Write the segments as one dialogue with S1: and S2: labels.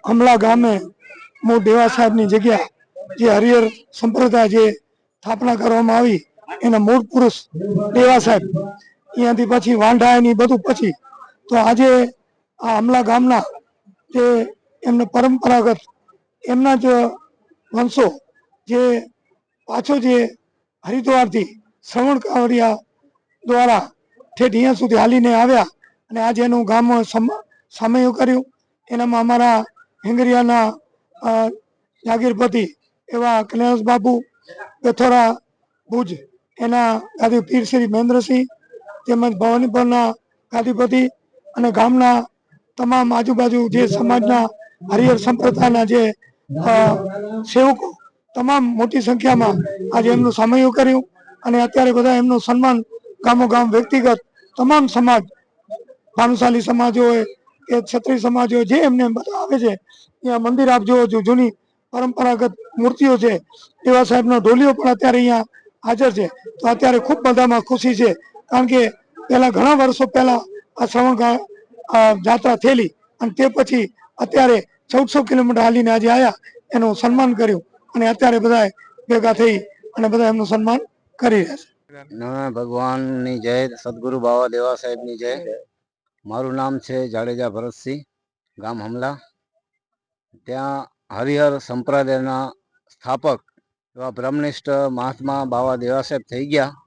S1: અમલા ગામે મૂળ દેવા સાહેબની જગ્યા જે હરિહર સંપ્રદાય જે સ્થાપના કરવામાં આવી એના મૂળ પુરુષ દેવા સાહેબ, અહીંયાથી પછી વાંઢા એની બધું પછી તો આજે આ અમલા ગામના જે એમને પરંપરાગત એમના જ વંશો જે પાછો જે હરિદ્વારથી શ્રવણ કાવડિયા દ્વારા ઠેઠ અહીંયા સુધી હાલીને આવ્યા અને આજે એનું ગામ સામયું કર્યું. એનામાં અમારા હિંગરિયાના જાગીરપતિ એવા કલ્યાણ બાબુ બેથોરા ભુજ એના ગાદી પીર શ્રી મહેન્દ્રસિંહ તેમજ ભવાનીપુરના ગાદીપતિ અને ગામના તમામ આજુબાજુ જે સમાજના હરિહર સંપ્રદાયના જે સેવકો તમામ મોટી સંખ્યામાં આજે એમનું સામયું કર્યું અને અત્યારે બધા એમનું સન્માન ગામો ગામ વ્યક્તિગત તમામ સમાજ ભાનુશાલી સમાજ હોય કે ક્ષત્રિય સમાજ હોય જે એમને બધા આવે છે. અહીંયા મંદિર આપ જોવો છો, જૂની પરંપરાગત મૂર્તિઓ છે. દેવા સાહેબનો ઢોલિયો પણ અત્યારે અહીંયા હાજર છે. તો અત્યારે ખૂબ બધામાં ખુશી છે કારણ કે પહેલા ઘણા વર્ષો પહેલા આ શ્રવણ જાત્રા થયેલી અને તે પછી અત્યારે 1400 કિલોમીટર હાલીને આજે આવ્યા, એનું સન્માન કર્યું અને અત્યારે બધા ભેગા થઈ અને બધા એમનું સન્માન કરી રહ્યા છે.
S2: ભગવાનની જય, સદગુરુ બાવા દેવા સાહેબની જય. મારું નામ છે જાડેજા ભરતસિંહ, ગામ હમલા. ત્યાં હરિહર સંપ્રદાયના સ્થાપક એવા બ્રહ્મનિષ્ઠ મહાત્મા બાવા દેવા સાહેબ થઈ ગયા.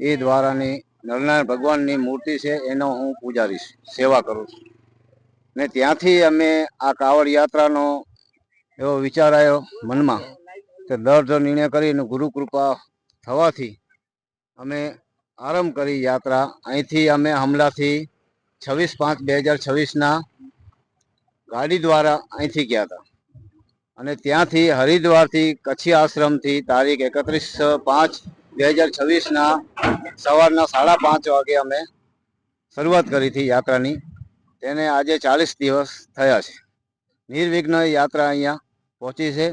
S2: એ દ્વારાની નરનારાયણ ભગવાનની મૂર્તિ છે, એનો હું પૂજારી સેવા કરું છું. ને ત્યાંથી અમે આ કાવડ યાત્રાનો એવો વિચાર આવ્યો મનમાં કે દૃઢ નિર્ણય કરીને ગુરુ કૃપા થવાથી અમે આરંભ કરી યાત્રા. અહીંથી અમે હમલાથી 26/5/2026 ગાડી દ્વારા અહીંથી ગયા હતા અને ત્યાંથી હરિદ્વારથી કચ્છી આશ્રમથી તારીખ 31/5/2026 સવારના 5:30 વાગે અમે શરૂઆત કરી હતી યાત્રાની. તેને આજે 40 દિવસ થયા છે. નિર્વિઘ્ન યાત્રા અહીંયા પહોંચી છે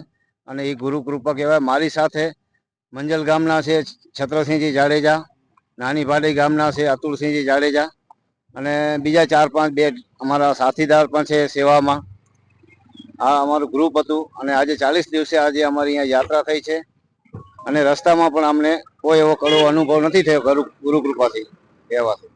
S2: અને એ ગુરુ કૃપા કહેવાય. મારી સાથે મંજલ ગામના છે છત્રસિંહજી જાડેજા, નાની ભાડી ગામના છે અતુલસિંહજી જાડેજા અને બીજા 4-5 અમારા સાથીદાર પણ છે સેવામાં. આ અમારું ગ્રુપ હતું અને આજે 40 દિવસે આજે અમારી અહીંયા યાત્રા થઈ છે અને રસ્તામાં પણ અમને કોઈ એવો કડવો અનુભવ નથી થયો ગુરુ કૃપાથી કહેવાથી.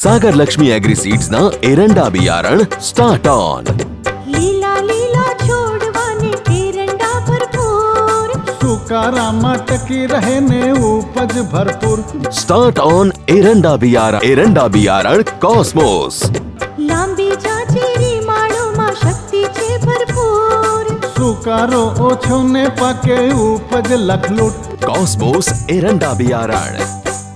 S3: सागर लक्ष्मी एग्री सीड्स ना एरंडा बियारण स्टार्ट ऑन।
S4: लीला लीला छोड़वाने एरंडा भरपूर,
S5: सुकारामा टकी रहे ने उपज भरपूर।
S3: स्टार्ट ऑन एरंडा बियारण कॉस्मोस।
S4: लांबी जाचेरी माळोमां शक्ति छे भरपूर,
S5: सुकारो ओछो ने पाके उपज लखलूट।
S3: कॉस्मोस एरंडा बियारण।